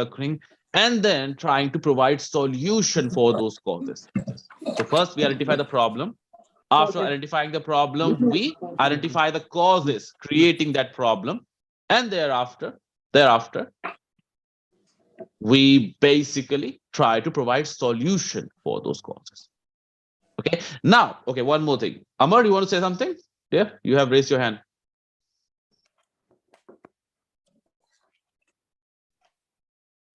occurring, and then trying to provide solution for those causes. So first we identify the problem. After identifying the problem, we identify the causes creating that problem, and thereafter we basically try to provide solution for those causes. Okay, now, okay, one more thing. Amar, you want to say something? Yeah, you have raised your hand.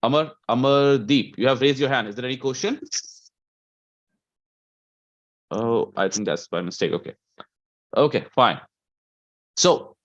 Amardeep, you have raised your hand. Is there any question? Oh, I think that's by mistake. Okay. Okay, fine. So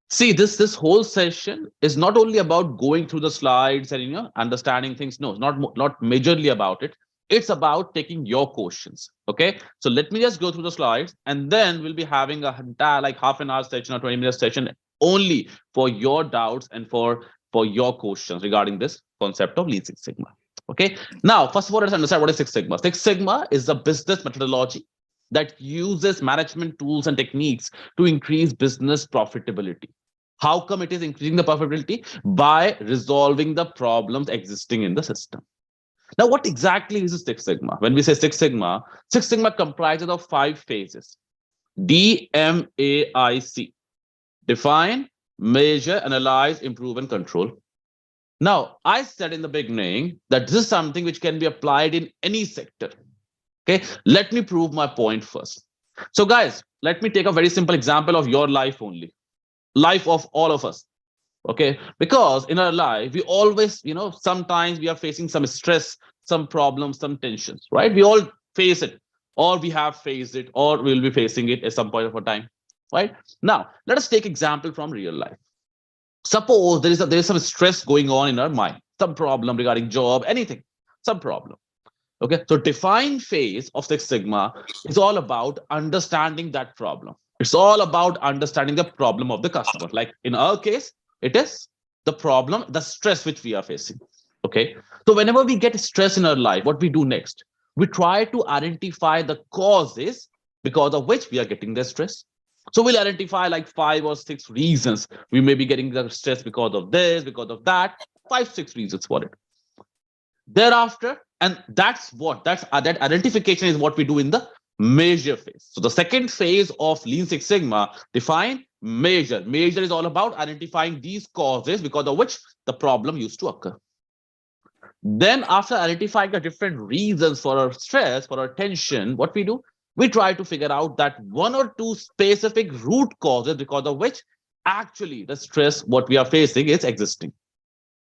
see, this whole session is not only about going through the slides and understanding things. No, not majorly about it. It's about taking your questions. Okay, so let me just go through the slides, and then we'll be having a entire like half an hour session or 20-minute session only for your doubts and for your questions regarding this concept of Lean Six Sigma. Okay, now first of all, let's understand what is Six Sigma. Six Sigma is a business methodology that uses management tools and techniques to increase business profitability. How come it is increasing the profitability? By resolving the problems existing in the system. Now, what exactly is Six Sigma? When we say Six Sigma comprises of 5 phases. DMAIC: define, measure, analyze, improve, and control. Now, I said in the beginning that this is something which can be applied in any sector. Okay, let me prove my point first. So guys, let me take a very simple example of your life only, life of all of us. Okay, because in our life, we always, sometimes we are facing some stress, some problems, some tensions, right? We all face it, or we have faced it, or we'll be facing it at some point of a time, right? Now, let us take example from real life. Suppose there is some stress going on in our mind, some problem regarding job, anything, some problem. Okay, so define phase of Six Sigma is all about understanding that problem. It's all about understanding the problem of the customer. Like in our case, it is the problem, the stress which we are facing. Okay, so whenever we get stress in our life, what we do next? We try to identify the causes because of which we are getting the stress. So we'll identify like 5 or 6 reasons we may be getting the stress because of this, because of that, 5, 6 reasons for it. Thereafter, and that identification is what we do in the measure phase. So the second phase of Lean Six Sigma, define, measure. Measure is all about identifying these causes because of which the problem used to occur. Then after identifying the different reasons for our stress, for our tension, what we do? We try to figure out that 1 or 2 specific root causes because of which actually the stress what we are facing is existing.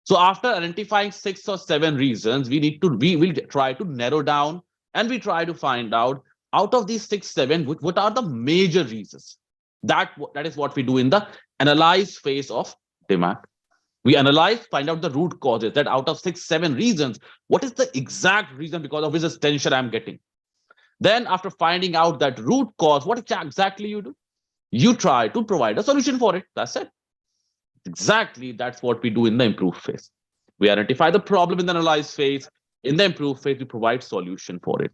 So after identifying 6 or 7 reasons, we will try to narrow down, and we try to find out of these 6, 7, what are the major reasons. That is what we do in the analyze phase of DMAIC. We analyze, find out the root causes, that out of 6, 7 reasons, what is the exact reason because of which this tension I'm getting. Then after finding out that root cause, what exactly you do? You try to provide a solution for it. That's it. Exactly, that's what we do in the improve phase. We identify the problem in the analyze phase. In the improve phase, we provide solution for it.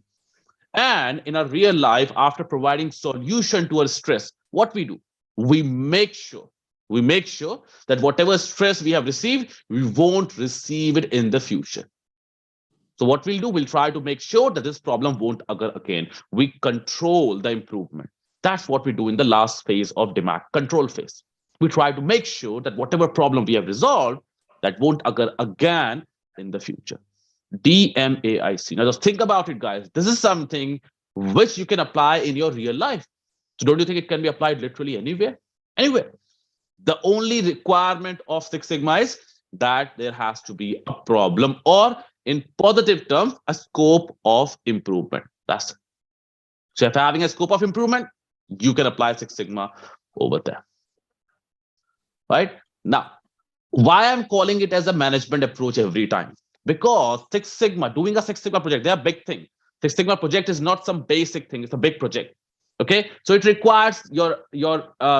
And in our real life, after providing solution to our stress, what we do? We make sure that whatever stress we have received, we won't receive it in the future. So what we'll do, we'll try to make sure that this problem won't occur again. We control the improvement. That's what we do in the last phase of DMAIC, control phase. We try to make sure that whatever problem we have resolved, that won't occur again in the future. DMAIC. Now just think about it, guys. This is something which you can apply in your real life. So don't you think it can be applied literally anywhere? Anywhere. The only requirement of Six Sigma is that there has to be a problem, or in positive terms, a scope of improvement. That's it. So if you're having a scope of improvement, you can apply Six Sigma over there. Right? Now, why I'm calling it as a management approach every time? Because Six Sigma, doing a Six Sigma project, they're a big thing. Six Sigma project is not some basic thing, it's a big project. Okay, so it requires your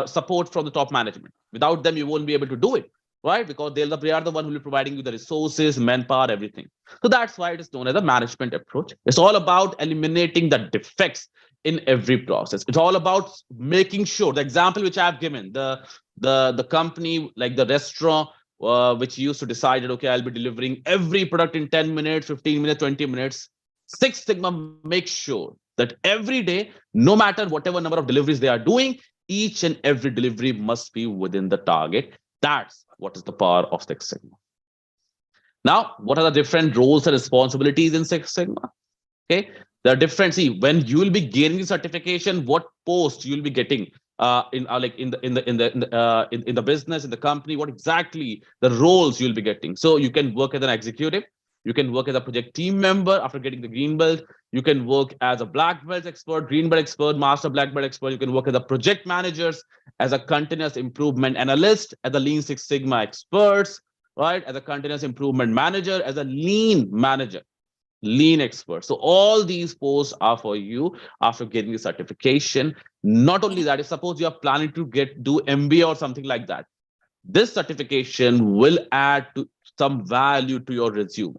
support from the top management. Without them, you won't be able to do it, right? Because they are the one who will be providing you the resources, manpower, everything. So that's why it is known as a management approach. It's all about eliminating the defects in every process. It's all about making sure, the example which I have given, the company, like the restaurant, which used to decide that, okay, I'll be delivering every product in 10 minutes, 15 minutes, 20 minutes. Six Sigma makes sure that every day, no matter whatever number of deliveries they are doing, each and every delivery must be within the target. That's what is the power of Six Sigma. Now, what are the different roles and responsibilities in Six Sigma? Okay, there are different. See, when you will be gaining the certification, what post you will be getting in like in the business, in the company, what exactly the roles you'll be getting. So you can work as an executive, you can work as a project team member after getting the green belt, you can work as a black belt expert, green belt expert, master black belt expert, you can work as a project managers, as a continuous improvement analyst, as a Lean Six Sigma experts, right, as a continuous improvement manager, as a lean manager, lean expert. So all these posts are for you after getting the certification. Not only that, if suppose you are planning to do MBA or something like that, this certification will add to some value to your resume,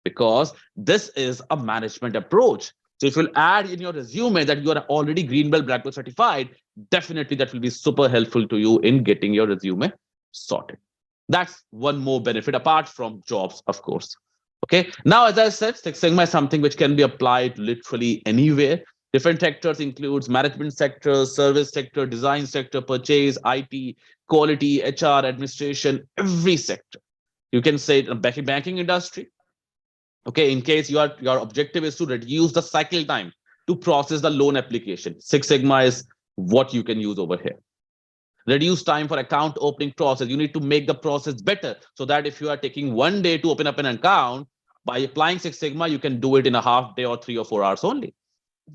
because this is a management approach. So if you'll add in your resume that you are already green belt, black belt certified, definitely that will be super helpful to you in getting your resume sorted. That's one more benefit apart from jobs, of course. Okay, now, as I said, Six Sigma is something which can be applied literally anywhere. Different sectors includes management sector, service sector, design sector, purchase, IT, quality, HR, administration, every sector. You can say it in the banking industry. Okay, in case your objective is to reduce the cycle time to process the loan application, Six Sigma is what you can use over here. Reduce time for account opening process. You need to make the process better, so that if you are taking 1 day to open up an account, by applying Six Sigma, you can do it in a half day or 3 or 4 hours only,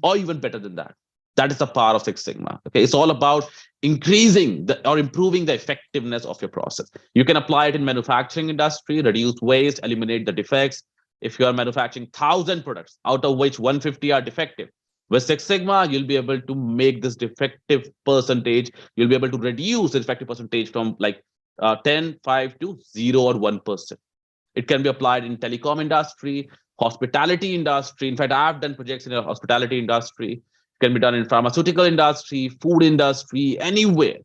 or even better than that. That is the power of Six Sigma. Okay, it's all about increasing or improving the effectiveness of your process. You can apply it in manufacturing industry, reduce waste, eliminate the defects. If you are manufacturing 1,000 products, out of which 150 are defective, with Six Sigma, you'll be able to make this defective percentage, you'll be able to reduce the defective percentage from like 10, 5 to 0 or 1%. It can be applied in telecom industry, hospitality industry. In fact, I've done projects in the hospitality industry. It can be done in pharmaceutical industry, food industry, anywhere,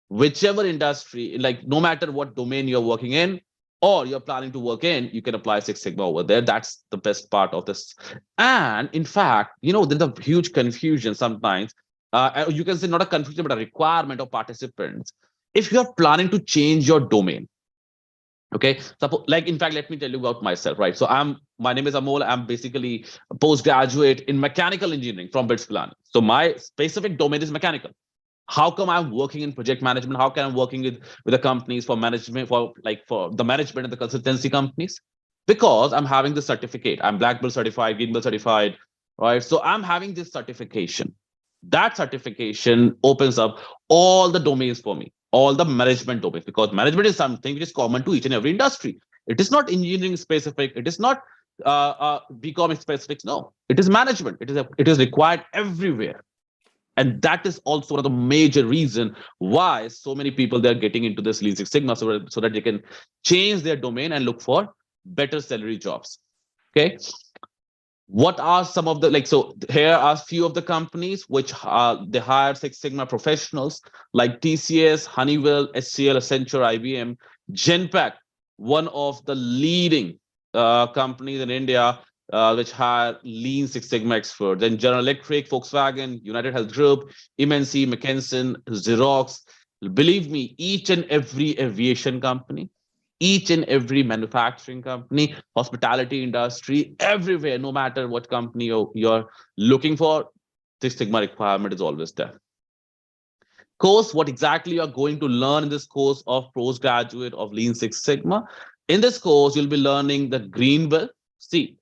whichever industry, like no matter what domain you're working in or you're planning to work in, you can apply Six Sigma over there. That's the best part of this. And in fact, there's a huge confusion sometimes. You can say not a confusion, but a requirement of participants. If you're planning to change your domain, okay, suppose, like, in fact, let me tell you about myself, right? So my name is Amol. I'm basically a postgraduate in mechanical engineering from BITS Pilani. So my specific domain is mechanical. How come I'm working in project management? How can I'm working with the companies for management, for the management and the consultancy companies? Because I'm having the certificate. I'm black belt certified, green belt certified, right? So I'm having this certification. That certification opens up all the domains for me, all the management domains, because management is something which is common to each and every industry. It is not engineering specific. It is not BCom specific. No, it is management. It is required everywhere. And that is also one of the major reason why so many people, they're getting into this Lean Six Sigma, so that they can change their domain and look for better salary jobs. Okay, what are some of the, so here are a few of the companies which they hire Six Sigma professionals, like TCS, Honeywell, HCL, Accenture, IBM, Genpact, one of the leading companies in India, which hire Lean Six Sigma experts. Then General Electric, Volkswagen, United Health Group, MNC, McKinsey, Xerox. Believe me, each and every aviation company, each and every manufacturing company, hospitality industry, everywhere, no matter what company you're looking for, Six Sigma requirement is always there. Course, what exactly you are going to learn in this course of postgraduate of Lean Six Sigma? In this course, you'll be learning the green belt. See,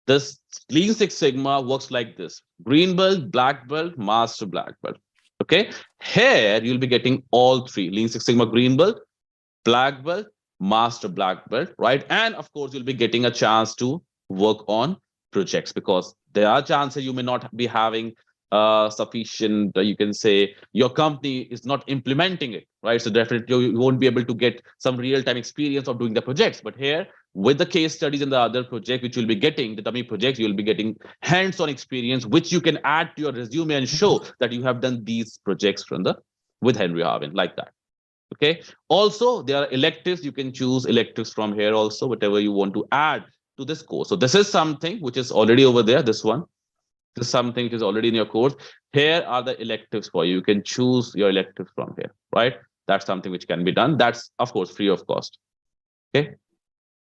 this Lean Six Sigma works like this: green belt, black belt, master black belt. Okay, here you'll be getting all three: Lean Six Sigma green belt, black belt, master black belt, right? And of course, you'll be getting a chance to work on projects, because there are chances you may not be having sufficient, you can say your company is not implementing it, right? So definitely you won't be able to get some real-time experience of doing the projects. But here, with the case studies and the other project which you'll be getting, the dummy projects, you'll be getting hands-on experience, which you can add to your resume and show that you have done these projects with Henry Harvin, like that. Okay. Also, there are electives. You can choose electives from here also, whatever you want to add to this course. So this is something which is already over there. This one. This is something which is already in your course. Here are the electives for you. You can choose your electives from here, right? That's something which can be done. That's, of course, free of cost. Okay.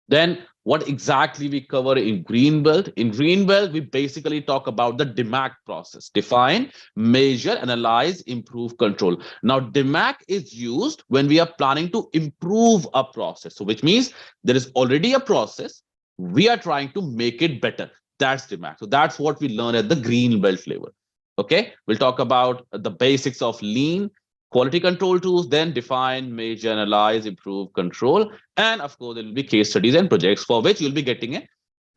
Then what exactly we cover in Greenbelt? In Greenbelt, we basically talk about the DMAIC process: define, measure, analyze, improve, control. Now, DMAIC is used when we are planning to improve a process. So which means there is already a process. We are trying to make it better. That's DMAIC. So that's what we learn at the Greenbelt level. Okay, we'll talk about the basics of lean, quality control tools, then define, measure, analyze, improve, control. And of course, there will be case studies and projects for which you'll be getting an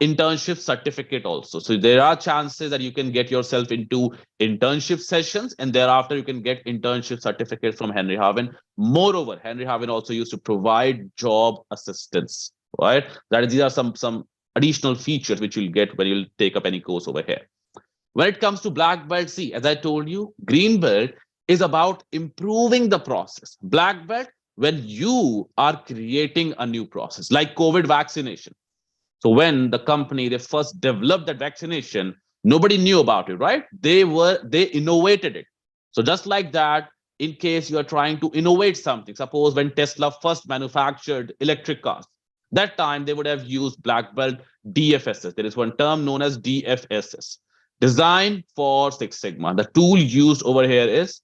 internship certificate also. So there are chances that you can get yourself into internship sessions, and thereafter you can get internship certificate from Henry Harvin. Moreover, Henry Harvin also used to provide job assistance, right? That is, these are some additional features which you'll get when you'll take up any course over here. When it comes to black belt, see, as I told you, green belt is about improving the process. Black belt, when you are creating a new process, like COVID vaccination. So when the company, they first developed that vaccination, nobody knew about it, right? They innovated it. So just like that, in case you are trying to innovate something, suppose when Tesla first manufactured electric cars, that time they would have used black belt DFSS. There is one term known as DFSS, design for Six Sigma. The tool used over here is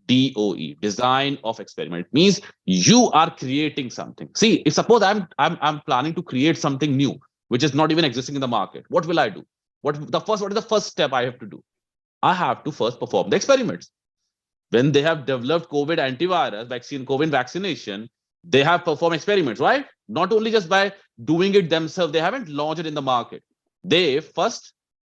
DOE, design of experiment. It means you are creating something. See, if suppose I'm planning to create something new, which is not even existing in the market, what will I do? What is the first step I have to do? I have to first perform the experiments. When they have developed COVID antivirus vaccine, COVID vaccination, they have performed experiments, right? Not only just by doing it themselves, they haven't launched it in the market. They first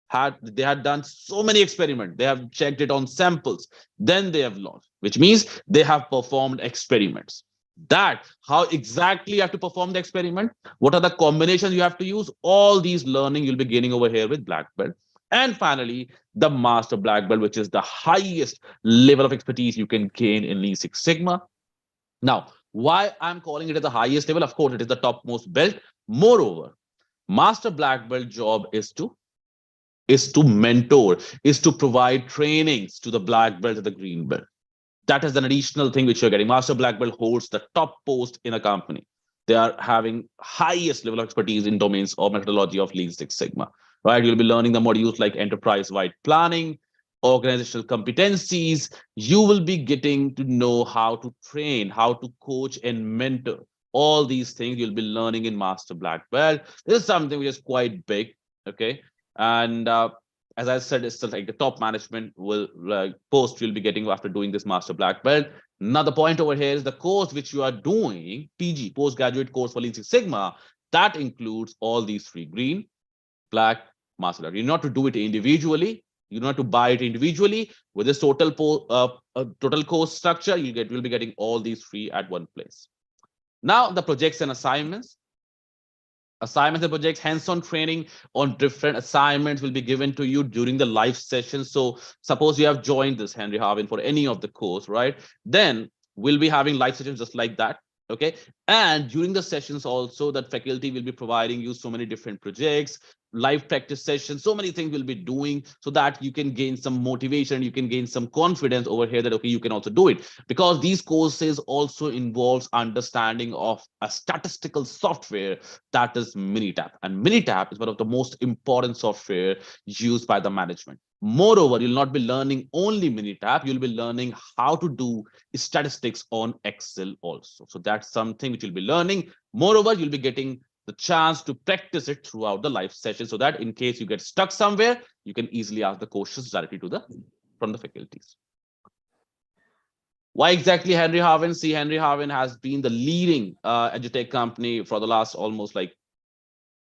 had done so many experiments. They have checked it on samples, then they have launched, which means they have performed experiments. That how exactly you have to perform the experiment, what are the combinations you have to use, all these learning you'll be gaining over here with black belt. And finally, the master black belt, which is the highest level of expertise you can gain in Lean Six Sigma. Now, why I'm calling it at the highest level? Of course, it is the topmost belt. Moreover, master black belt job is to mentor, is to provide trainings to the black belt and the green belt. That is an additional thing which you're getting. Master black belt holds the top post in a company. They are having highest level of expertise in domains of methodology of Lean Six Sigma, right? You'll be learning the modules like enterprise-wide planning, organizational competencies. You will be getting to know how to train, how to coach and mentor. All these things you'll be learning in master black belt. This is something which is quite big, okay? And as I said, it's like the top management will post you'll be getting after doing this master black belt. Another point over here is the course which you are doing, PG, postgraduate course for Lean Six Sigma, that includes all these three: green, black, master black. You not to do it individually. You not to buy it individually. With this total total course structure, you'll be getting all these three at one place. Now the projects and assignments. Assignments and projects, hands-on training on different assignments will be given to you during the live session. So suppose you have joined this Henry Harvin for any of the course, right? Then we'll be having live sessions just like that. Okay. And during the sessions also, that faculty will be providing you so many different projects, live practice sessions, so many things we'll be doing so that you can gain some motivation, you can gain some confidence over here that, okay, you can also do it. Because these courses also involves understanding of a statistical software, that is Minitab. And Minitab is one of the most important software used by the management. Moreover, you'll not be learning only Minitab, you'll be learning how to do statistics on Excel also. So that's something which you'll be learning. Moreover, you'll be getting the chance to practice it throughout the live session, so that in case you get stuck somewhere, you can easily ask the questions directly from the faculties. Why exactly Henry Harvin? See, Henry Harvin has been the leading edutech company for the last almost like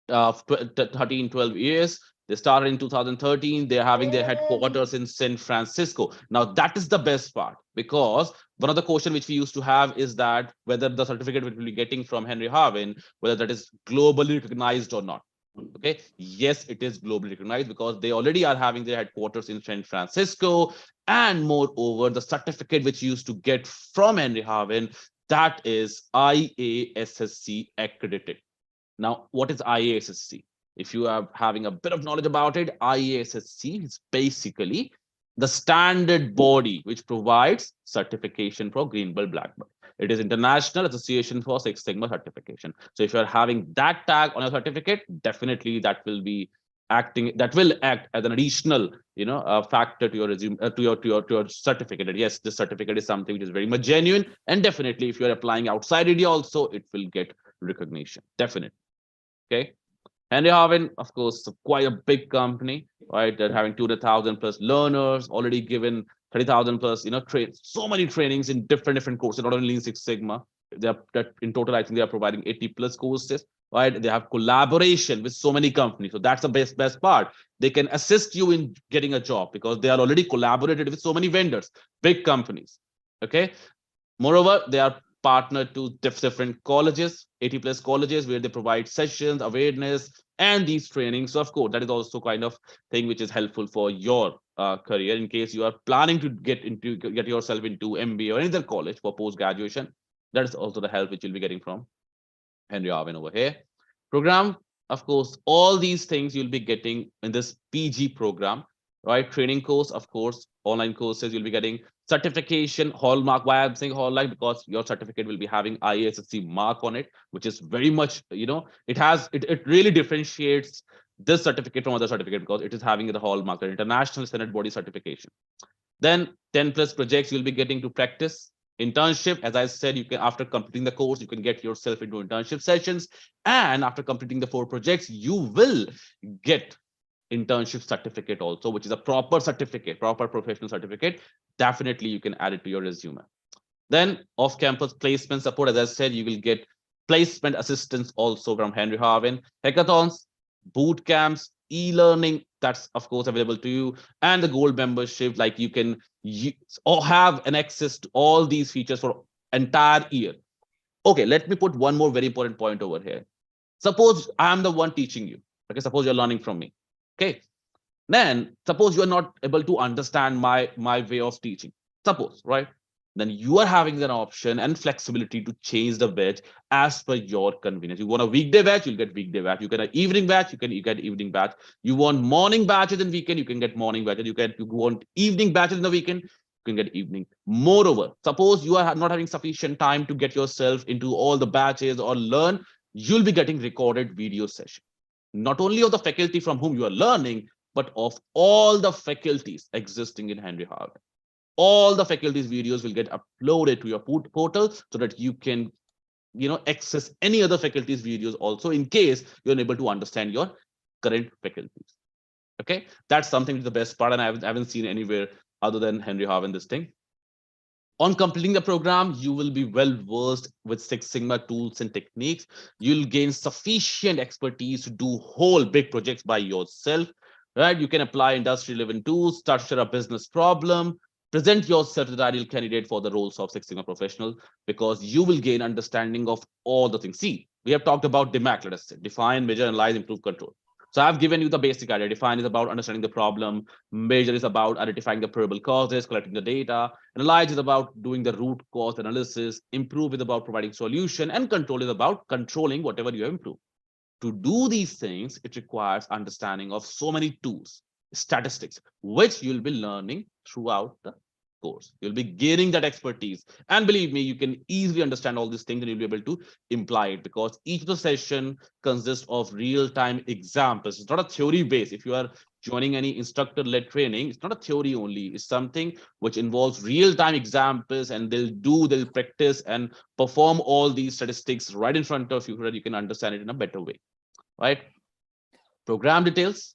12 years. They started in 2013. They're having their headquarters in San Francisco. Now, that is the best part, because one of the questions which we used to have is that whether the certificate which we'll be getting from Henry Harvin, whether that is globally recognized or not. Okay, yes, it is globally recognized because they already are having their headquarters in San Francisco. And moreover, the certificate which you used to get from Henry Harvin, that is IASSC accredited. Now, what is IASSC? If you are having a bit of knowledge about it, IASSC is basically the standard body which provides certification for green belt, black belt. It is International Association for Six Sigma Certification. So if you're having that tag on your certificate, definitely that will be acting, that will act as an additional, factor to your resume, to your certificate. And yes, this certificate is something which is very much genuine, and definitely if you're applying outside India also, it will get recognition, definitely. Okay. Henry Harvin, of course, quite a big company, right? They're having 200,000 plus learners, already given 30,000 plus, so many trainings in different courses, not only Lean Six Sigma. They're in total, I think they are providing 80 plus courses, right? They have collaboration with so many companies. So that's the best part. They can assist you in getting a job because they are already collaborated with so many vendors, big companies. Okay. Moreover, they are partnered to different colleges, 80 plus colleges, where they provide sessions, awareness, and these trainings. So of course, that is also kind of thing which is helpful for your career in case you are planning to get yourself into MBA or any other college for post graduation. That is also the help which you'll be getting from Henry Harvin over here. Program, of course, all these things you'll be getting in this PG program, right? Training course, of course, online courses, you'll be getting certification, hallmark. Why I'm saying hallmark? Because your certificate will be having IASSC mark on it, which is very much, it really differentiates this certificate from other certificate because it is having the hallmark, the International Senate Body certification. Then 10 plus projects you'll be getting to practice. Internship, as I said, you can, after completing the course, you can get yourself into internship sessions. And after completing the 4 projects, you will get internship certificate also, which is a proper certificate, proper professional certificate. Definitely you can add it to your resume. Then off-campus placement support, as I said, you will get placement assistance also from Henry Harvin, hackathons, boot camps, e-learning, that's of course available to you, and the gold membership, like you can or have an access to all these features for entire year. Okay, let me put one more very important point over here. Suppose I am the one teaching you. Okay, suppose you're learning from me. Okay, then suppose you are not able to understand my way of teaching. Suppose, right? Then you are having an option and flexibility to change the batch as per your convenience. You want a weekday batch, you'll get weekday batch. You get an evening batch, you get evening batch. You want morning batches in weekend, you can get morning batches. You want evening batches in the weekend, you can get evening. Moreover, suppose you are not having sufficient time to get yourself into all the batches or learn, you'll be getting recorded video session. Not only of the faculty from whom you are learning, but of all the faculties existing in Henry Harvin. All the faculties videos will get uploaded to your portal so that you can access any other faculties videos also in case you're unable to understand your current faculties. Okay, that's something is the best part, and I haven't seen anywhere other than Henry Harvin this thing. On completing the program, you will be well versed with Six Sigma tools and techniques. You'll gain sufficient expertise to do whole big projects by yourself, right? You can apply industry-relevant tools, structure a business problem, present yourself as the ideal candidate for the roles of Six Sigma professional, because you will gain understanding of all the things. See, we have talked about DMAIC, let us say, define, measure, analyze, improve, control. So I've given you the basic idea. Define is about understanding the problem. Measure is about identifying the probable causes, collecting the data. Analyze is about doing the root cause analysis. Improve is about providing solution. And control is about controlling whatever you have improved. To do these things, it requires understanding of so many tools, statistics, which you'll be learning throughout the course. You'll be gaining that expertise. And believe me, you can easily understand all these things and you'll be able to imply it, because each of the session consists of real-time examples. It's not a theory base. If you are joining any instructor-led training, it's not a theory only. It's something which involves real-time examples, and they'll practice and perform all these statistics right in front of you so that you can understand it in a better way, right? Program details.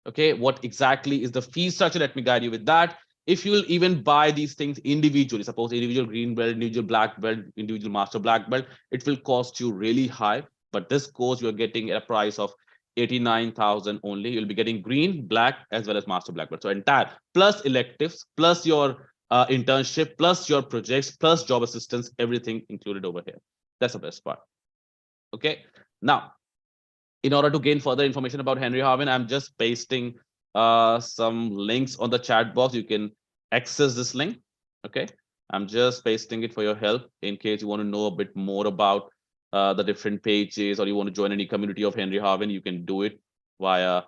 Okay, what exactly is the fee structure? Let me guide you with that. If you'll even buy these things individually, suppose individual green belt, individual black belt, individual master black belt, it will cost you really high. But this course you're getting at a price of 89,000 only. You'll be getting green, black, as well as master black belt. So entire plus electives, plus your internship, plus your projects, plus job assistance, everything included over here. That's the best part. Okay. Now, in order to gain further information about Henry Harvin, I'm just pasting some links on the chat box. You can access this link. Okay. I'm just pasting it for your help in case you want to know a bit more about the different pages, or you want to join any community of Henry Harvin. You can do it via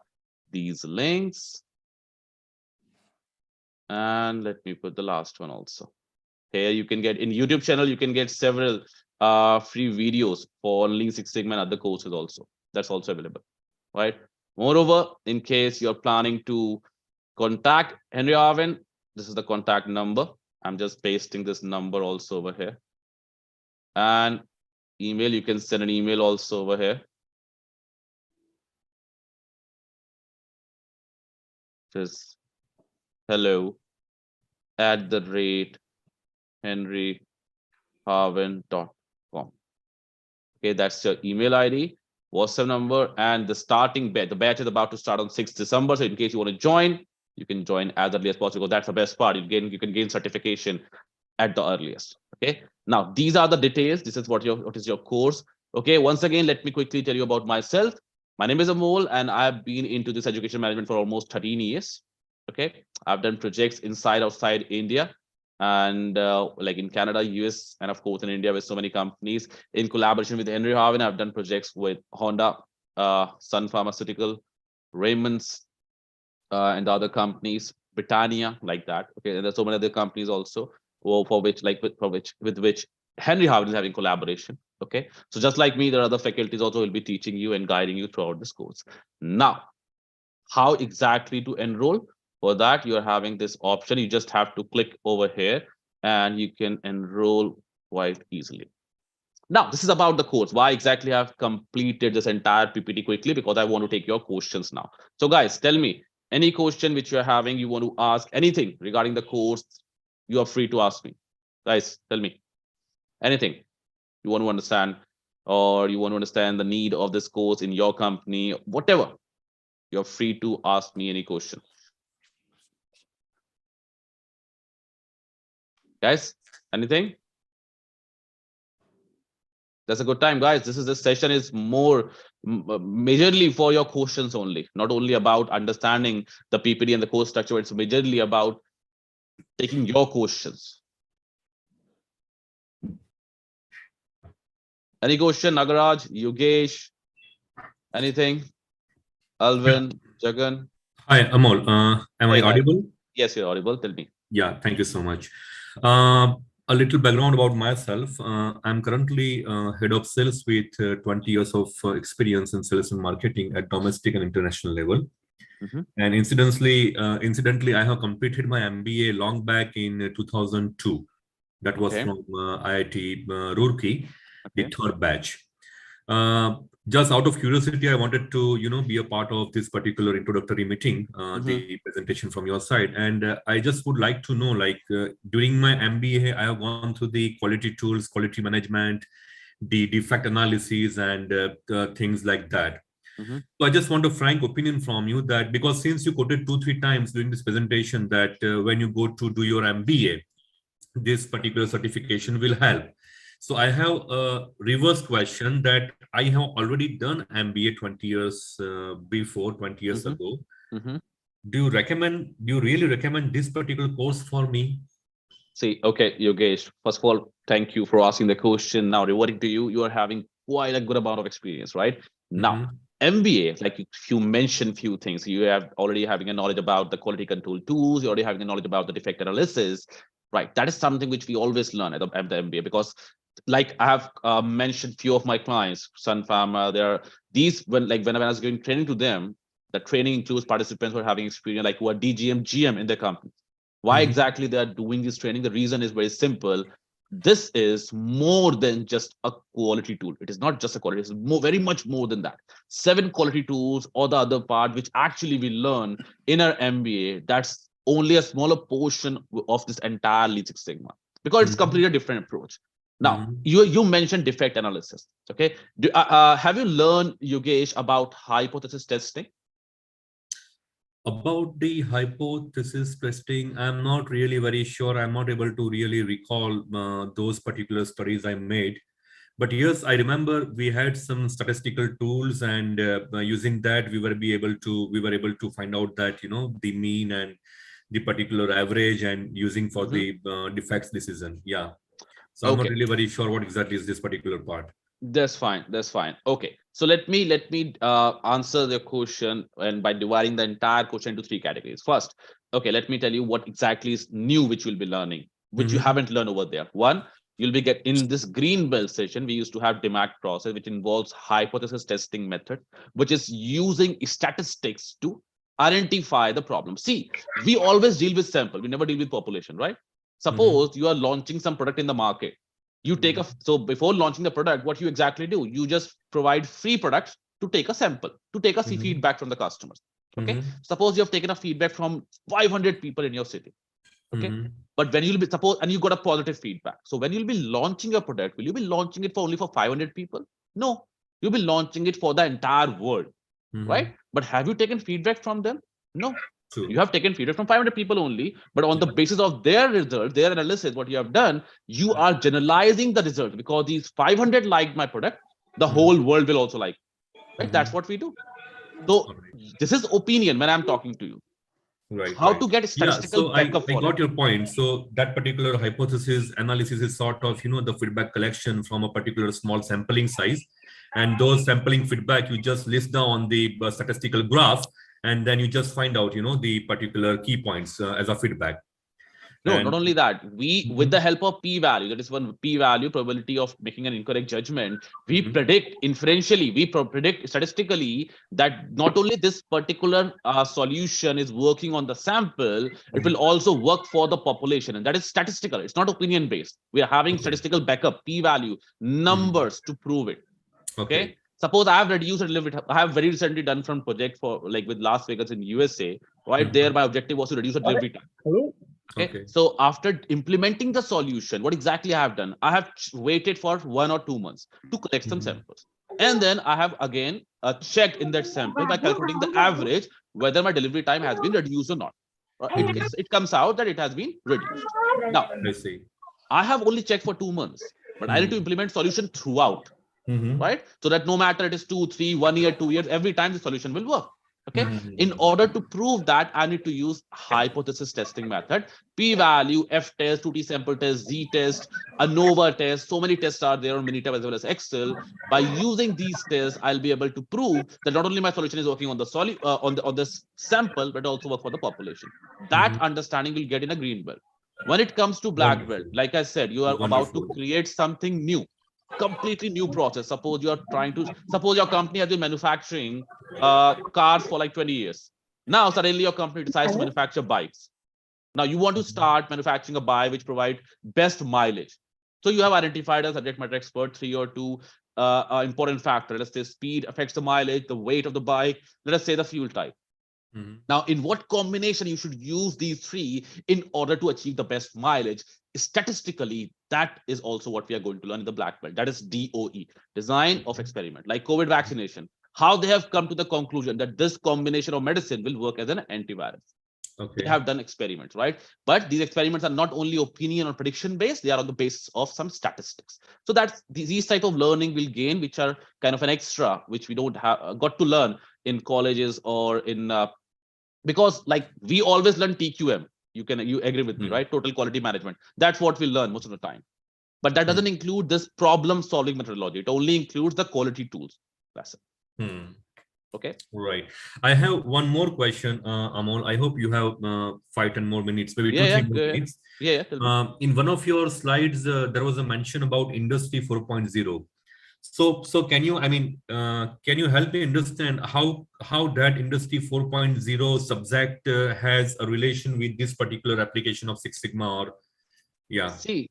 these links. And let me put the last one also. Here you can get in YouTube channel, you can get several free videos for Lean Six Sigma and other courses also. That's also available, right? Moreover, in case you're planning to contact Henry Harvin, this is the contact number. I'm just pasting this number also over here. And email, you can send an email also over here. Just hello@henryharvin.com. Okay, that's your email ID, WhatsApp number, and the starting batch. The batch is about to start on 6th December. So in case you want to join, you can join as early as possible. That's the best part. You can gain certification at the earliest. Okay. Now these are the details. This is what is your course. Okay. Once again, let me quickly tell you about myself. My name is Amol, and I've been into this education management for almost 13 years. Okay. I've done projects inside, outside India, and like in Canada, US, and of course in India with so many companies. In collaboration with Henry Harvin, I've done projects with Honda, Sun Pharmaceutical, Raymond's, and the other companies, Britannia, like that. Okay, and there's so many other companies also with which Henry Harvin is having collaboration. Okay, so just like me, there are other faculties also will be teaching you and guiding you throughout this course. Now, how exactly to enroll? For that, you are having this option. You just have to click over here and you can enroll quite easily. Now, this is about the course. Why exactly I've completed this entire PPT quickly? Because I want to take your questions now. So guys, tell me any question which you're having, you want to ask anything regarding the course, you are free to ask me. Guys, tell me anything you want to understand, or you want to understand the need of this course in your company, whatever. You're free to ask me any question. Guys, anything? That's a good time, guys. This session is more majorly for your questions only, not only about understanding the PPT and the course structure. It's majorly about taking your questions. Any question, Nagaraj, Yogesh, anything? Alvin, Jagan? Hi, Amol. Am I audible? Yes, you're audible. Tell me. Yeah, thank you so much. A little background about myself. I'm currently head of sales with 20 years of experience in sales and marketing at domestic and international level. And incidentally, I have completed my MBA long back in 2002. That was from IIT Roorkee, the third batch. Just out of curiosity, I wanted to, be a part of this particular introductory meeting, the presentation from your side. And I just would like to know, like during my MBA, I have gone through the quality tools, quality management, the defect analysis, and things like that. So I just want a frank opinion from you that, because since you quoted 2-3 times during this presentation that when you go to do your MBA, this particular certification will help. So I have a reverse question that I have already done MBA 20 years before, 20 years ago. Do you really recommend this particular course for me? See, okay, Yogesh, first of all, thank you for asking the question. Now, reverting to you, you are having quite a good amount of experience, right? Now, MBA, like you mentioned few things. You have already having a knowledge about the quality control tools. You're already having a knowledge about the defect analysis, right? That is something which we always learn at the MBA, because like I have mentioned few of my clients, Sun Pharma, there are these when I was giving training to them, the training includes participants who are having experience, like who are DGM, GM in their company. Why exactly they are doing this training? The reason is very simple. This is more than just a quality tool. It is not just a quality, it's very much more than that. 7 quality tools or the other part, which actually we learn in our MBA, that's only a smaller portion of this entire Lean Six Sigma, because it's completely different approach. Now, you mentioned defect analysis. Okay. Have you learned, Yogesh, about hypothesis testing? About the hypothesis testing, I'm not really very sure. I'm not able to really recall those particular studies I made. But yes, I remember we had some statistical tools, and using that we were able to find out that the mean and the particular average and using for the defects decision. Yeah. So I'm not really very sure what exactly is this particular part. That's fine. That's fine. Okay. So let me answer the question, and by dividing the entire question into 3 categories. First, okay, let me tell you what exactly is new, which you'll be learning, which you haven't learned over there. One, you'll be in this green belt session. We used to have DMAIC process, which involves hypothesis testing method, which is using statistics to identify the problem. See, we always deal with sample. We never deal with population, right? Suppose you are launching some product in the market. You take so before launching the product, what you exactly do? You just provide free products to take a sample, to take a feedback from the customers. Okay. Suppose you have taken a feedback from 500 people in your city. Okay. But when you'll be and you got a positive feedback. So when you'll be launching your product, will you be launching it for only for 500 people? No, you'll be launching it for the entire world. Right. But have you taken feedback from them? No. True. You have taken feedback from 500 people only, but on the basis of their result, their analysis, what you have done, you are generalizing the result, because these 500 liked my product, the whole world will also like, right? That's what we do. So this is opinion when I'm talking to you. Right. How to get statistical backup I got your point. So that particular hypothesis analysis is sort of, the feedback collection from a particular small sampling size. And those sampling feedback, you just list down on the statistical graph, and then you just find out, the particular key points as a feedback. No, not only that, we, with the help of p-value, that is one p-value, probability of making an incorrect judgment, we predict inferentially, we predict statistically that not only this particular solution is working on the sample, it will also work for the population. And that is statistical. It's not opinion based. We are having statistical backup, p-value, numbers to prove it. Okay. Suppose I have reduced a little bit. I have very recently done from project for with Las Vegas in USA, right? There, my objective was to reduce the delivery time. Okay. So after implementing the solution, what exactly I have done? I have waited for 1 or 2 months to collect some samples. And then I have again checked in that sample by calculating the average, whether my delivery time has been reduced or not. It comes out that it has been reduced. Now, I have only checked for 2 months, but I need to implement solution throughout. Right? So that no matter it is 2, 3, 1 year, 2 years, every time the solution will work. Okay. In order to prove that, I need to use hypothesis testing method, p-value, f-test, 2T sample test, z-test, ANOVA test. So many tests are there on Minitab as well as Excel. By using these tests, I'll be able to prove that not only my solution is working on the on this sample, but also work for the population. That understanding will get in a green belt. When it comes to black belt, like I said, you are about to create something new. Completely new process. Suppose you are suppose your company has been manufacturing cars for like 20 years. Now suddenly your company decides to manufacture bikes. Now you want to start manufacturing a bike which provides best mileage. So you have identified as subject matter expert 3 or 2 important factors. Let's say speed affects the mileage, the weight of the bike, let us say the fuel type. Now, in what combination you should use these 3 in order to achieve the best mileage? Statistically, that is also what we are going to learn in the black belt. That is DOE, design of experiment, like COVID vaccination. How they have come to the conclusion that this combination of medicine will work as an antivirus. They have done experiments, right? But these experiments are not only opinion or prediction based, they are on the basis of some statistics. So that's these type of learning we'll gain, which are kind of an extra, which we don't have got to learn in colleges or in because like we always learn TQM. You agree with me, right? Total quality management. That's what we learn most of the time. But that doesn't include this problem solving methodology. It only includes the quality tools. That's it. Okay. Right. I have one more question, Amol. I hope you have 5-10 more minutes, maybe 2-3 more minutes. In one of your slides, there was a mention about Industry 4.0. So can you, can you help me understand how that Industry 4.0 subject has a relation with this particular application of Six Sigma or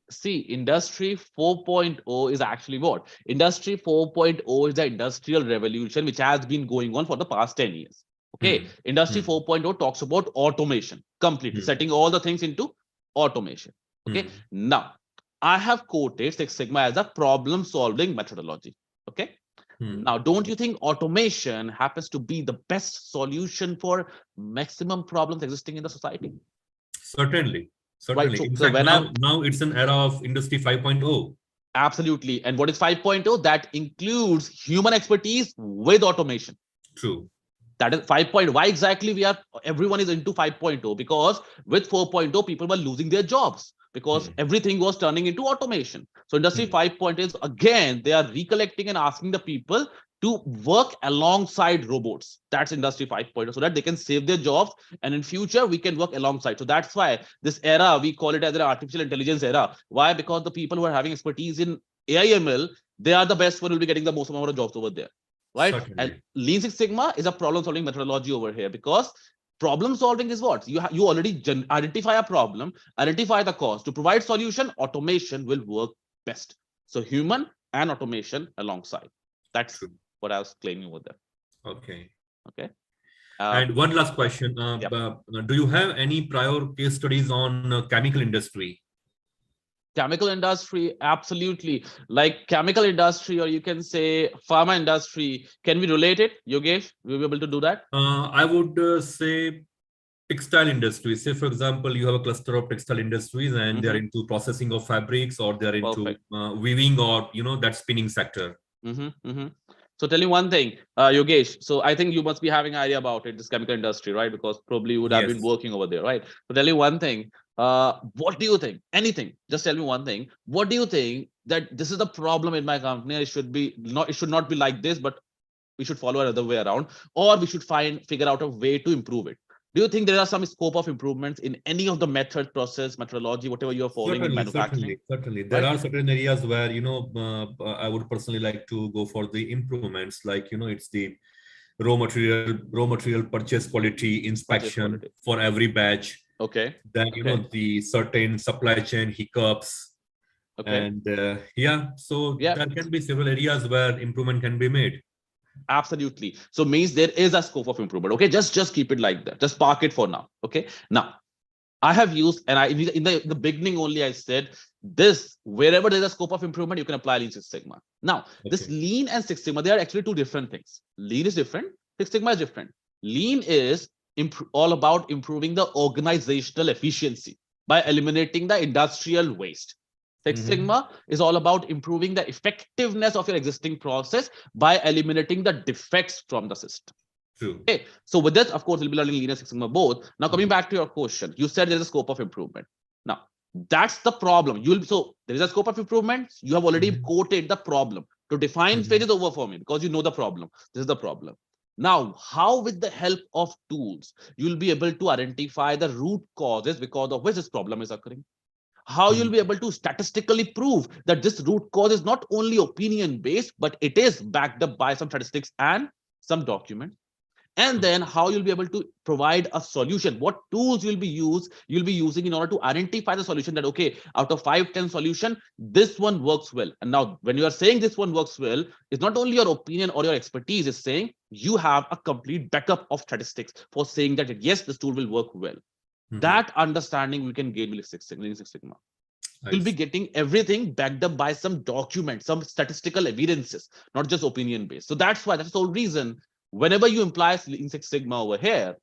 See, Industry 4.0 is actually what? Industry 4.0 is the industrial revolution which has been going on for the past 10 years. Okay. Industry 4.0 talks about automation, completely setting all the things into automation. Okay. Now, I have quoted Six Sigma as a problem solving methodology. Okay. Now, don't you think automation happens to be the best solution for maximum problems existing in the society? Certainly. Right. In fact, now it's an era of Industry 5.0. Absolutely. And what is 5.0? That includes human expertise with automation. True. That is 5.0. Why exactly everyone is into 5.0? Because with 4.0, people were losing their jobs because everything was turning into automation. So industry 5.0 is, again, they are recollecting and asking the people to work alongside robots. That's industry 5.0, so that they can save their jobs, and in future we can work alongside. So that's why this era, we call it as an artificial intelligence era. Why? Because the people who are having expertise in AI/ML, they are the best one, will be getting the most amount of jobs over there, right? Certainly. And Lean Six Sigma is a problem solving methodology over here, because problem solving is what you already identify a problem, identify the cause. To provide solution, automation will work best. So human and automation alongside. That's True. what I was claiming over there. Okay. Okay. And one last question. Yep. Do you have any prior case studies on chemical industry? Chemical industry, absolutely. Like chemical industry, or you can say pharma industry. Can we relate it, Yogesh? Will we be able to do that? I would say textile industry. Say, for example, you have a cluster of textile industries and they're into processing of fabrics, or they're into weaving, or, that spinning sector. So tell you one thing, Yogesh. So I think you must be having an idea about it, this chemical industry, right? Because probably you would have been working over there, right? So tell you one thing. What do you think? Anything? Just tell me one thing. What do you think that this is the problem in my company? It should not be like this, but we should follow another way around, or we should figure out a way to improve it. Do you think there are some scope of improvements in any of the method, process, methodology, whatever you are following in manufacturing? Certainly. There are certain areas where, I would personally like to go for the improvements, like, it's the raw material purchase quality inspection for every batch. Okay. Then, the certain supply chain hiccups. Okay. And there can be several areas where improvement can be made. Absolutely. So means there is a scope of improvement. Okay, just keep it like that. Just park it for now. Okay. Now, I have used, and in the beginning only I said this, wherever there's a scope of improvement, you can apply Lean Six Sigma. Now, this Lean and Six Sigma, they are actually two different things. Lean is different. Six Sigma is different. Lean is all about improving the organizational efficiency by eliminating the industrial waste. Six Sigma is all about improving the effectiveness of your existing process by eliminating the defects from the system. True. Okay. So with this, of course, we'll be learning Lean and Six Sigma both. Now, coming back to your question, you said there's a scope of improvement. Now, that's the problem. So there is a scope of improvement. You have already quoted the problem. To define phase is over for me, because you know the problem. This is the problem. Now, how with the help of tools, you'll be able to identify the root causes because of which this problem is occurring? How you'll be able to statistically prove that this root cause is not only opinion based, but it is backed up by some statistics and some documents. And then how you'll be able to provide a solution, what tools you'll be using in order to identify the solution that, okay, out of 5-10 solution, this one works well. And now when you are saying this one works well, it's not only your opinion or your expertise, is saying you have a complete backup of statistics for saying that, yes, this tool will work well. That understanding we can gain with Lean Six Sigma. You'll be getting everything backed up by some documents, some statistical evidences, not just opinion based. So that's the whole reason. Whenever you imply Lean Six Sigma over here,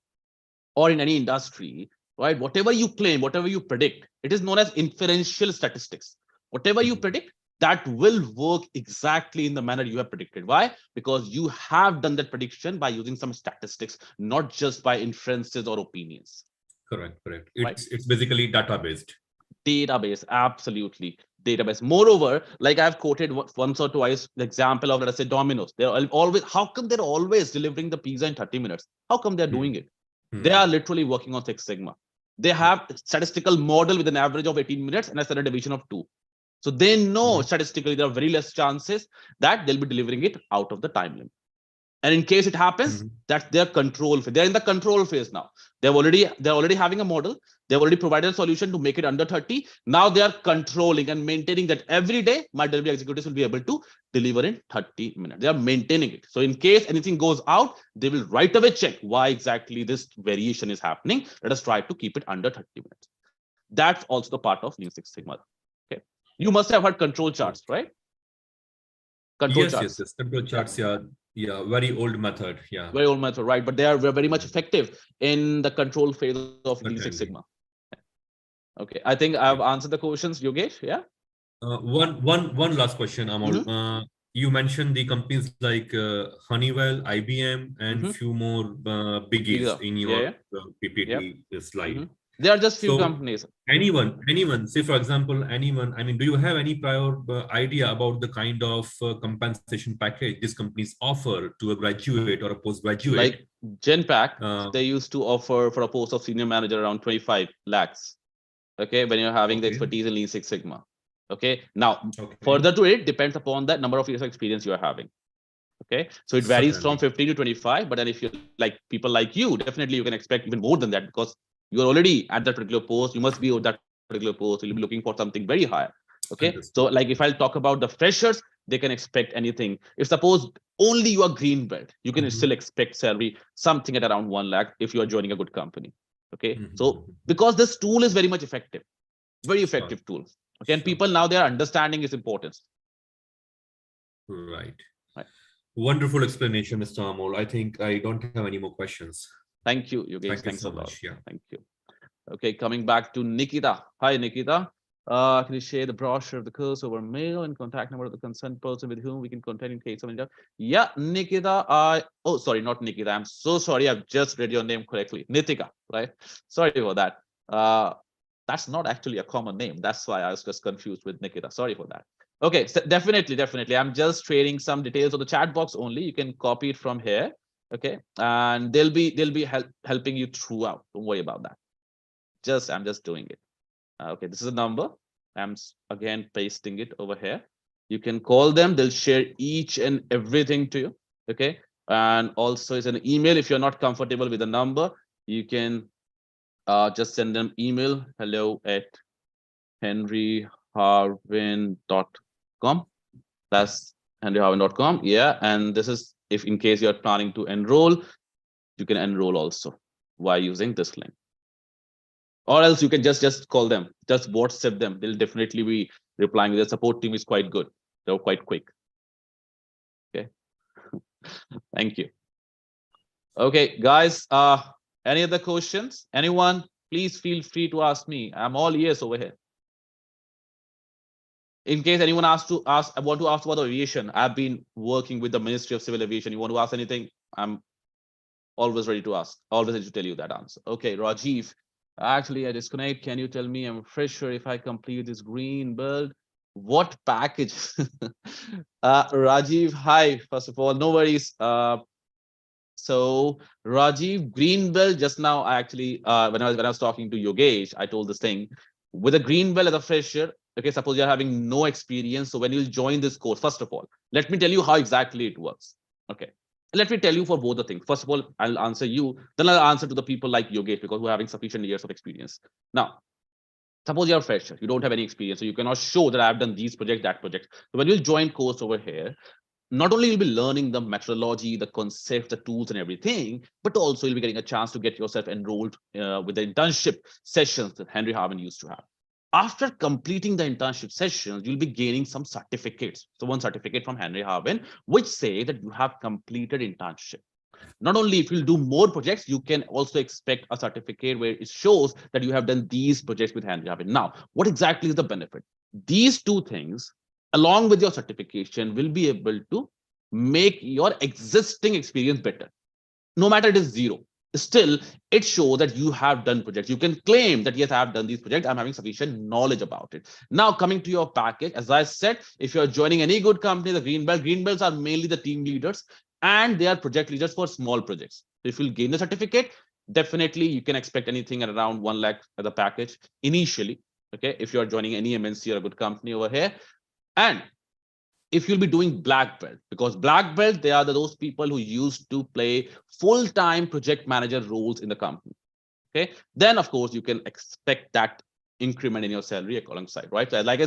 or in any industry, right, whatever you claim, whatever you predict, it is known as inferential statistics. Whatever you predict, that will work exactly in the manner you have predicted. Why? Because you have done that prediction by using some statistics, not just by inferences or opinions. Correct. It's basically data-based. Database, absolutely. Database. Moreover, like I've quoted once or twice the example of, let's say, Domino's. They're always, how come they're always delivering the pizza in 30 minutes? How come they're doing it? They are literally working on Six Sigma. They have a statistical model with an average of 18 minutes and a standard deviation of 2. So they know statistically there are very less chances that they'll be delivering it out of the time limit. And in case it happens, that's their control phase. They're in the control phase now. They're already having a model. They've already provided a solution to make it under 30. Now they are controlling and maintaining that every day my delivery executives will be able to deliver in 30 minutes. They are maintaining it. So in case anything goes out, they will right away check why exactly this variation is happening. Let us try to keep it under 30 minutes. That's also the part of Lean Six Sigma. Okay. You must have heard control charts, right? Control charts. Yes. Control charts, yeah, very old method. Yeah, very old method, right? But they are very much effective in the control phase of Lean Six Sigma. Okay, I think I've answered the questions, Yogesh. Yeah. One last question, Amol. you mentioned the companies like Honeywell, IBM, and few more biggies in your PPT slide. They are just few So companies. anyone, say for example, anyone, I mean, do you have any prior idea about the kind of compensation package these companies offer to a graduate or a postgraduate? Like Genpact, they used to offer for a post of senior manager around 25 lakhs. Okay, when you're having the expertise in Lean Six Sigma. Okay, now further to it depends upon that number of years of experience you are having. Okay, so it varies from 15 to 25, but then if you like people like you, definitely you can expect even more than that, because you're already at that particular post. You must be at that particular post. You'll be looking for something very high. Okay, so like if I'll talk about the freshers, they can expect anything. If suppose only you are green belt, you can still expect salary something at around 1 lakh if you are joining a good company. Okay, so because this tool is very much effective, very effective tool. Okay, and people now they are understanding its importance. Right. Wonderful explanation, Mr. Amol. I think I don't have any more questions. Thank you, Yogesh. Thanks so a lot. Yeah. Thank you. Okay, coming back to Nikita. Hi, Nikita. Can you share the brochure of the course over mail and contact number of the concerned person with whom we can contact in case of any doubt? Yeah, Nikita. Oh, sorry, not Nikita. I'm so sorry. I've just read your name correctly. Nitika, right? Sorry for that. That's not actually a common name. That's why I was just confused with Nikita. Sorry for that. Okay, so definitely. I'm just sharing some details of the chat box only. You can copy it from here. Okay, and they'll be helping you throughout. Don't worry about that. I'm just doing it. Okay, this is a number. I'm again pasting it over here. You can call them. They'll share each and everything to you. Okay, and also it's an email. If you're not comfortable with the number, you can just send them email hello@henryharvin.com. That's henryharvin.com. Yeah, and this is if in case you're planning to enroll, you can enroll also by using this link. Or else you can just call them, just WhatsApp them. They'll definitely be replying. The support team is quite good. They're quite quick. Okay. Thank you. Okay, guys. Any other questions? Anyone? Please feel free to ask me. I'm all ears over here. In case anyone I want to ask about aviation. I've been working with the Ministry of Civil Aviation. You want to ask anything? I'm always ready to ask. Always ready to tell you that answer. Okay, Rajiv. Actually, I disconnect. Can you tell me I'm a fresher if I complete this green build? What package? Rajiv, hi. First of all, no worries. So Rajiv, green belt. Just now, I actually when I was talking to Yogesh, I told this thing with a green belt as a fresher. Okay, suppose you're having no experience. So when you join this course, first of all, let me tell you how exactly it works. Okay. Let me tell you for both the things. First of all, I'll answer you, then I'll answer to the people like Yogesh because we're having sufficient years of experience. Now, suppose you're a fresher, you don't have any experience, so you cannot show that I've done these projects, that project. So when you join course over here, not only you'll be learning the methodology, the concept, the tools and everything, but also you'll be getting a chance to get yourself enrolled with the internship sessions that Henry Harvin used to have. After completing the internship sessions, you'll be gaining some certificates. So one certificate from Henry Harvin, which say that you have completed internship. Not only if you'll do more projects, you can also expect a certificate where it shows that you have done these projects with Henry Harvin. Now, what exactly is the benefit? These two things, along with your certification, will be able to make your existing experience better. No matter it is zero. Still, it shows that you have done projects. You can claim that, yes, I have done these projects. I'm having sufficient knowledge about it. Now, coming to your package, as I said, if you're joining any good company, the green belts are mainly the team leaders and they are project leaders for small projects. If you'll gain the certificate, definitely you can expect anything at around 1 lakh as a package initially. Okay, if you're joining any MNC or a good company over here. And if you'll be doing black belt, because black belt, they are those people who used to play full-time project manager roles in the company. Okay, then of course you can expect that increment in your salary alongside, right? So like I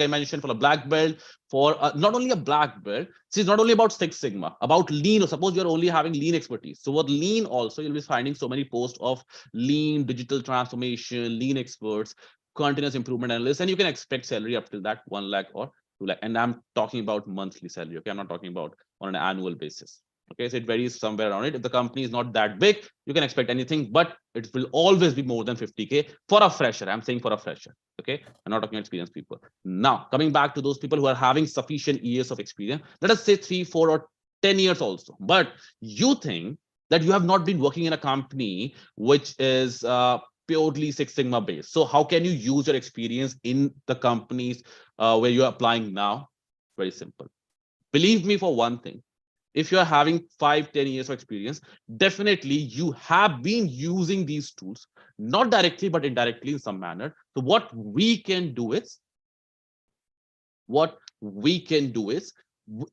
mentioned, for a black belt, for not only a black belt, it's not only about Six Sigma, about lean. Or suppose you're only having lean expertise. So with lean also, you'll be finding so many posts of lean, digital transformation, lean experts, continuous improvement analysts, and you can expect salary up till that 1 lakh or 2 lakh. And I'm talking about monthly salary. Okay, I'm not talking about on an annual basis. Okay, so it varies somewhere around it. If the company is not that big, you can expect anything, but it will always be more than 50K for a fresher. I'm saying for a fresher. Okay, I'm not talking experienced people. Now, coming back to those people who are having sufficient years of experience, let us say 3, 4, or 10 years also. But you think that you have not been working in a company which is purely Six Sigma based. So how can you use your experience in the companies where you're applying now? Very simple. Believe me for one thing, if you're having 5, 10 years of experience, definitely you have been using these tools, not directly, but indirectly in some manner. So what we can do is,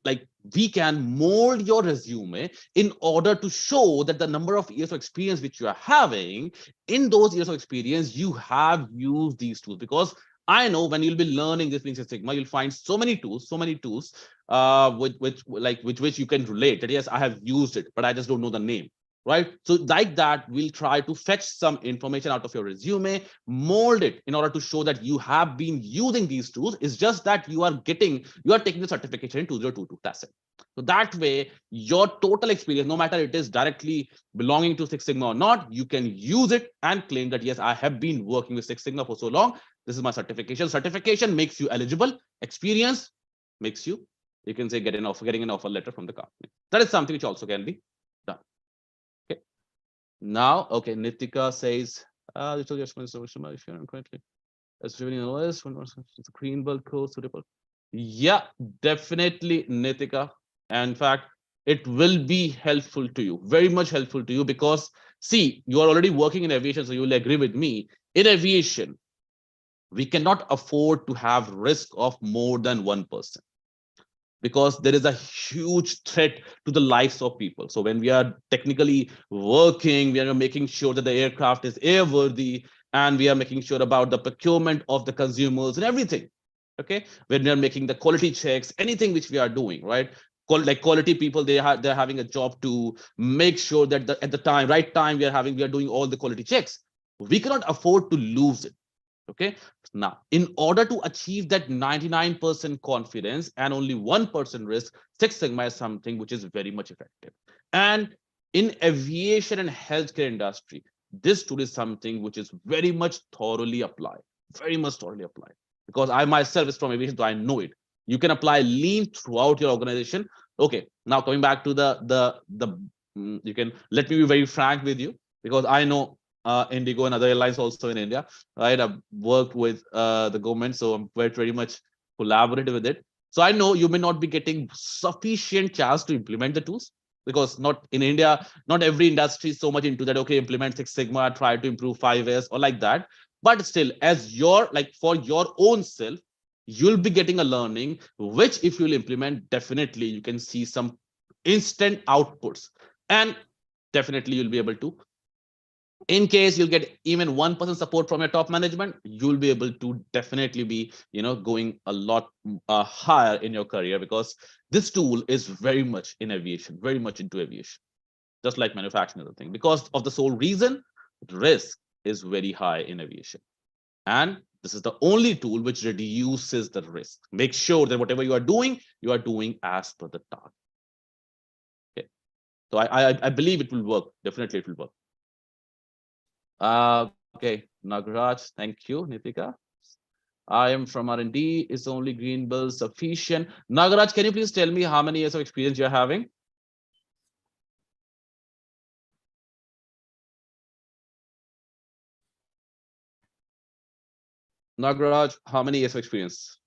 like, we can mold your resume in order to show that the number of years of experience which you are having, in those years of experience, you have used these tools. Because I know when you'll be learning this Lean Six Sigma, you'll find so many tools, which you can relate that yes, I have used it, but I just don't know the name. Right? So like that, we'll try to fetch some information out of your resume, mold it in order to show that you have been using these tools. It's just that you are taking the certification in 2022. That's it. So that way, your total experience, no matter it is directly belonging to Six Sigma or not, you can use it and claim that yes, I have been working with Six Sigma for so long. This is my certification. Certification makes you eligible. Experience makes you can say getting an offer letter from the company. That is something which also can be done. Okay. Now, okay, Nitika says, if you're correctly, as revenue analyst, it's a green belt course suitable. Yeah, definitely, Nitika. In fact, it will be helpful to you, very much helpful to you, because see, you are already working in aviation, so you will agree with me. In aviation, we cannot afford to have risk of more than 1%, because there is a huge threat to the lives of people. So when we are technically working, we are making sure that the aircraft is airworthy, and we are making sure about the procurement of the consumers and everything. Okay, when we are making the quality checks, anything which we are doing, right? Like quality people, they're having a job to make sure that at the right time we are doing all the quality checks. We cannot afford to lose it. Okay, now in order to achieve that 99% confidence and only 1% risk, Six Sigma is something which is very much effective. And in aviation and healthcare industry, this tool is something which is very much thoroughly applied, because I myself is from aviation, so I know it. You can apply lean throughout your organization. Okay, now coming back to you can let me be very frank with you, because I know Indigo and other airlines also in India, right? I've worked with the government, so I'm very much collaborative with it. So I know you may not be getting sufficient chance to implement the tools, because not in India, not every industry is so much into that. Okay, implement Six Sigma, try to improve 5S or like that. But still, as for your own self, you'll be getting a learning, which if you'll implement, definitely you can see some instant outputs, and definitely you'll be able to, in case you'll get even 1% support from your top management, you'll be able to definitely be going a lot higher in your career, because this tool is very much in aviation, very much into aviation, just like manufacturing, other thing, because of the sole reason risk is very high in aviation. And this is the only tool which reduces the risk. Make sure that whatever you are doing as per the target. Okay, so I believe it will work. Definitely it will work. Okay, Nagaraj, thank you, Nitika. I am from R&D. Is only green belt sufficient? Nagaraj, can you please tell me how many years of experience you're having? Nagaraj, how many years of experience?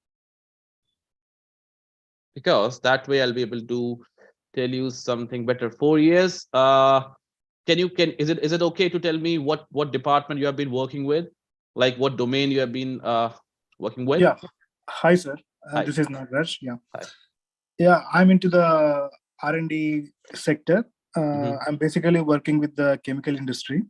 Because that way I'll be able to tell you something better. 4 years. Is it okay to tell me what department you have been working with, like what domain you have been working with? Yeah. Hi, sir. Hi. This is Nagaraj. Yeah. Hi. Yeah, I'm into the R&D sector. I'm basically working with the chemical industry.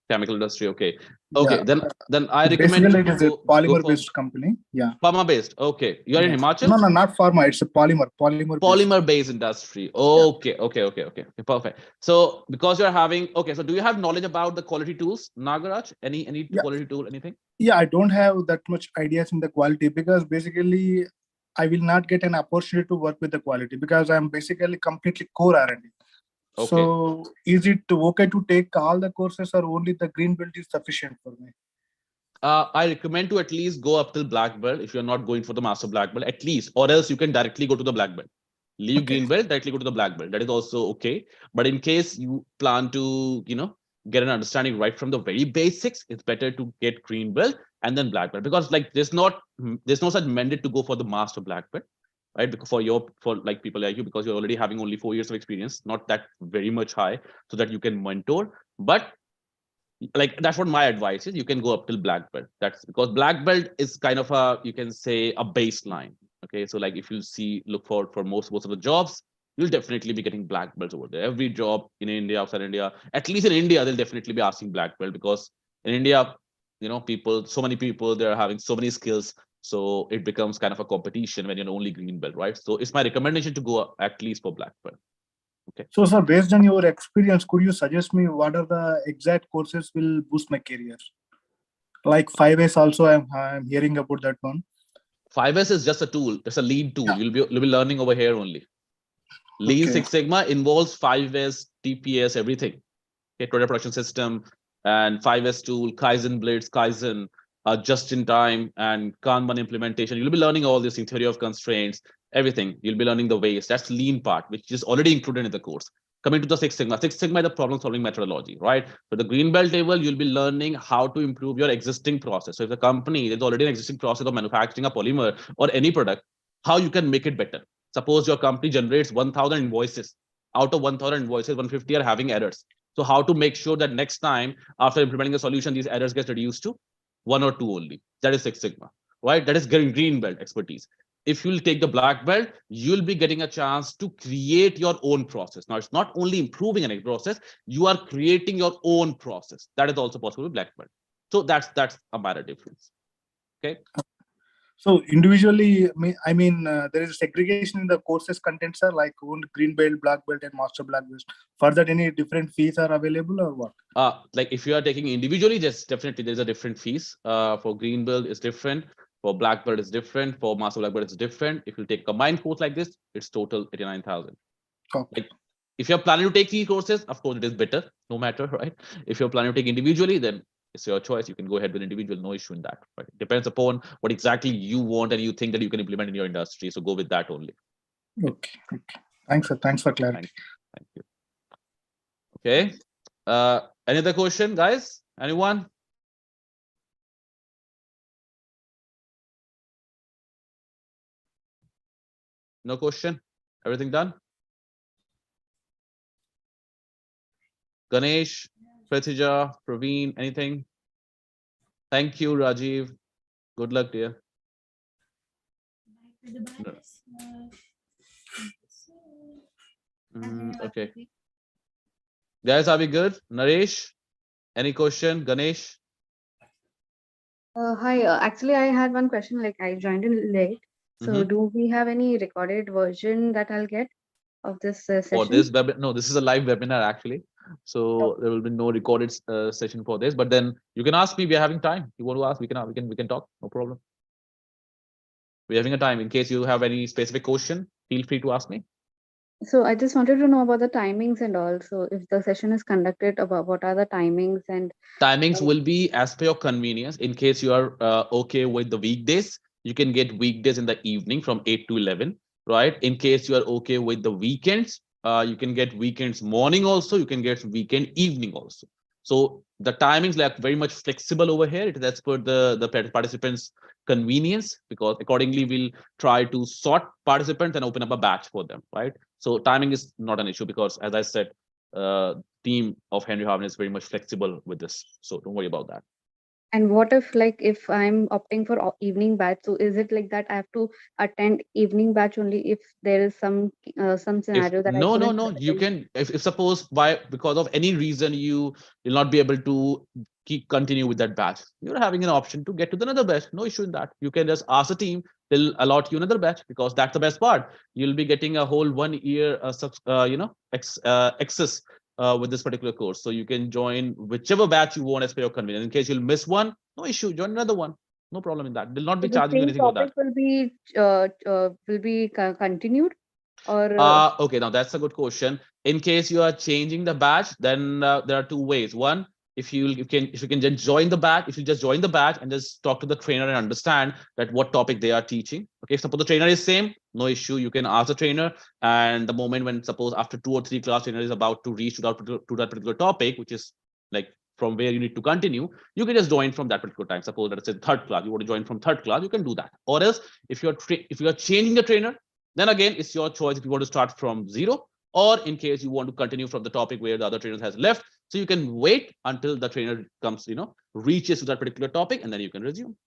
Chemical industry. Okay. Okay. Yeah. Then I recommend basically you it is a polymer-based company. Yeah. Pharma-based. Okay. You are in Himachal? No, not pharma. It's a Polymer-based industry. Okay. Yeah. Okay. Perfect. So because you're having, okay, so do you have knowledge about the quality tools, Nagaraj? Any quality tool, anything? Yeah, I don't have that much ideas in the quality, because basically I will not get an opportunity to work with the quality because I'm basically completely core R&D. Okay. So is it okay to take all the courses or only the green belt is sufficient for me? I recommend to at least go up till black belt if you're not going for the master black belt, at least, or else you can directly go to the black belt. Leave green belt, directly go to the black belt. That is also okay. But in case you plan to, get an understanding right from the very basics, it's better to get green belt and then black belt, because like there's no such mandate to go for the master black belt, right? Because for like people like you, because you're already having only 4 years of experience, not that very much high, so that you can mentor. But like that's what my advice is. You can go up till black belt. That's because black belt is kind of a, you can say, a baseline. Okay, so like if you look forward for most of the jobs, you'll definitely be getting black belts over there. Every job in India, outside India, at least in India, they'll definitely be asking black belt, because in India, so many people, they're having so many skills. So it becomes kind of a competition when you're only green belt, right? So it's my recommendation to go at least for black belt. Okay. So, sir, based on your experience, could you suggest me what are the exact courses will boost my career? Like 5S also, I'm hearing about that one. 5S is just a tool. It's a lead tool. Yeah. You'll be learning over here only. Lean Six Sigma involves 5S, TPS, everything. Okay, product production system and 5S tool, Kaizen blades, Kaizen, just in time, and Kanban implementation. You'll be learning all this in theory of constraints, everything. You'll be learning the ways. That's lean part, which is already included in the course. Coming to the Six Sigma. Six Sigma is the problem solving methodology, right? For the green belt level, you'll be learning how to improve your existing process. So if the company is already an existing process of manufacturing a polymer or any product, how you can make it better. Suppose your company generates 1,000 invoices. Out of 1,000 invoices, 150 are having errors. So how to make sure that next time after implementing a solution, these errors get reduced to 1 or 2 only. That is Six Sigma, right? That is getting green belt expertise. If you'll take the black belt, you'll be getting a chance to create your own process. Now, it's not only improving an process, you are creating your own process. That is also possible with black belt. So that's a matter difference. Okay. So individually, I mean, there is a segregation in the courses content, sir, like green belt, black belt, and master black belt. For that, any different fees are available or what? Like if you are taking individually, definitely there's a different fees. For green belt is different. For black belt is different. For master black belt it's different. If you take a combined course like this, it's total 89,000. Okay. Like, if you're planning to take 3 courses, of course it is better, no matter, right? If you're planning to take individually, then it's your choice. You can go ahead with individual, no issue in that. Right? It depends upon what exactly you want and you think that you can implement in your industry. So go with that only. Okay. Thanks, sir. Thanks for clarity. Thank you. Okay. Any other question, guys? Anyone? No question? Everything done? Ganesh, Pratija, Praveen, anything? Thank you, Rajiv. Good luck, dear. Okay. Guys, are we good? Naresh, any question? Ganesh? Hi, actually, I had one question. Like, I joined in late. So, do we have any recorded version that I'll get of this session? For this webinar? No, this is a live webinar actually. So there will be no recorded session for this. But then you can ask me. We are having time. You want to ask? We can talk. No problem. We're having a time. In case you have any specific question, feel free to ask me. So I just wanted to know about the timings and all. So if the session is conducted, about what are the timings and timings will be as per your convenience. In case you are okay with the weekdays, you can get weekdays in the evening from 8 to 11, right? In case you are okay with the weekends, you can get weekends morning also. You can get weekend evening also. So the timings like very much flexible over here. It is as per the participants' convenience, because accordingly we'll try to sort participants and open up a batch for them, right? So timing is not an issue, because as I said, team of Henry Harvin is very much flexible with this, so don't worry about that. And what if I'm opting for evening batch? So is it like that I have to attend evening batch only if there is some scenario that no, you can, if suppose because of any reason you will not be able to continue with that batch, you're having an option to get to another batch. No issue in that. You can just ask the team, they'll allot you another batch, because that's the best part. You'll be getting a whole 1 year access with this particular course. So you can join whichever batch you want as per your convenience. In case you'll miss one, no issue, join another one. No problem in that. They'll not be So the charging you same anything for that. topic will be continued, or Okay, now that's a good question. In case you are changing the batch, then there are two ways. One, if you can just join the batch, if you just join the batch and just talk to the trainer and understand that what topic they are teaching. Okay, suppose the trainer is same, no issue. You can ask the trainer, and the moment when suppose after 2 or 3 class trainer is about to reach to that particular topic, which is like from where you need to continue, you can just join from that particular time. Suppose that it's in 3rd class, you want to join from 3rd class, you can do that. Or else, if you are changing the trainer, then again, it's your choice if you want to start from 0, or in case you want to continue from the topic where the other trainer has left. So you can wait until the trainer comes, reaches to that particular topic, and then you can resume.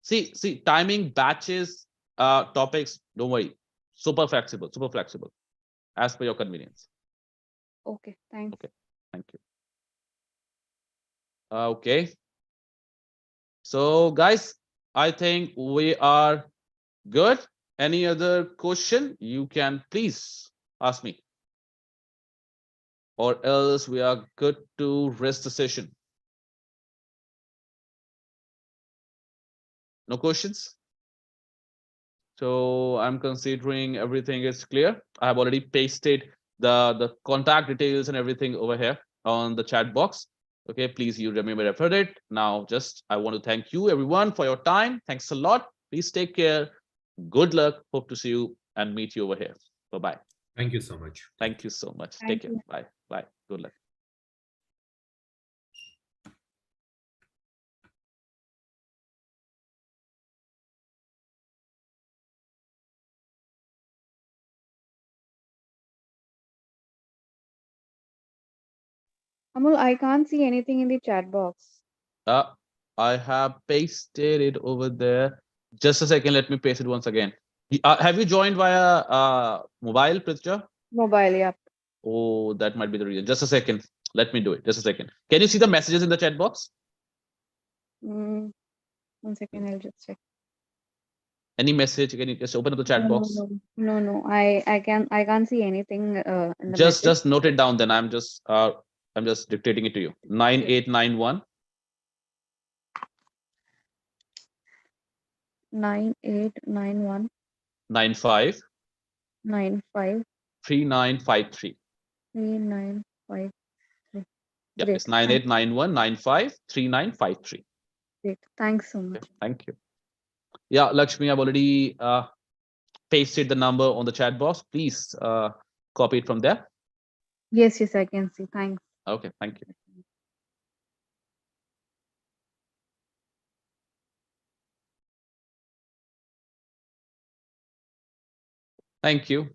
See, timing, batches, topics, don't worry. Super flexible, as per your convenience. okay, thanks. Okay, thank you. Okay. So guys, I think we are good. Any other question? You can please ask me. Or else we are good to rest the session. No questions? So I'm considering everything is clear. I have already pasted the contact details and everything over here on the chat box. Okay, please you remember refer it. Now just I want to thank you everyone for your time. Thanks a lot. Please take care. Good luck. Hope to see you and meet you over here. Bye-bye. Thank you so much. Thank you so much. Thank Take care. you. Bye. Bye. Good luck. Amol, I can't see anything in the chat box. I have pasted it over there. Just a second. Let me paste it once again. Have you joined via mobile, Pritja? Mobile, yeah. Oh, that might be the reason. Just a second. Let me do it. Just a second. Can you see the messages in the chat box? 1 second, I'll just check. Any message? Can you just open up the chat box? No. I can't see anything in the Just message. note it down. Then I'm just dictating it to you. 9891 9891 95 95 3953. 3953. Yeah, Great. it's 9891 95 3953. Great. Thanks so much. Okay, thank you. Yeah, Lakshmi, I've already pasted the number on the chat box. Please copy it from there. Yes, I can see. Thanks. Okay, thank you. Thank you.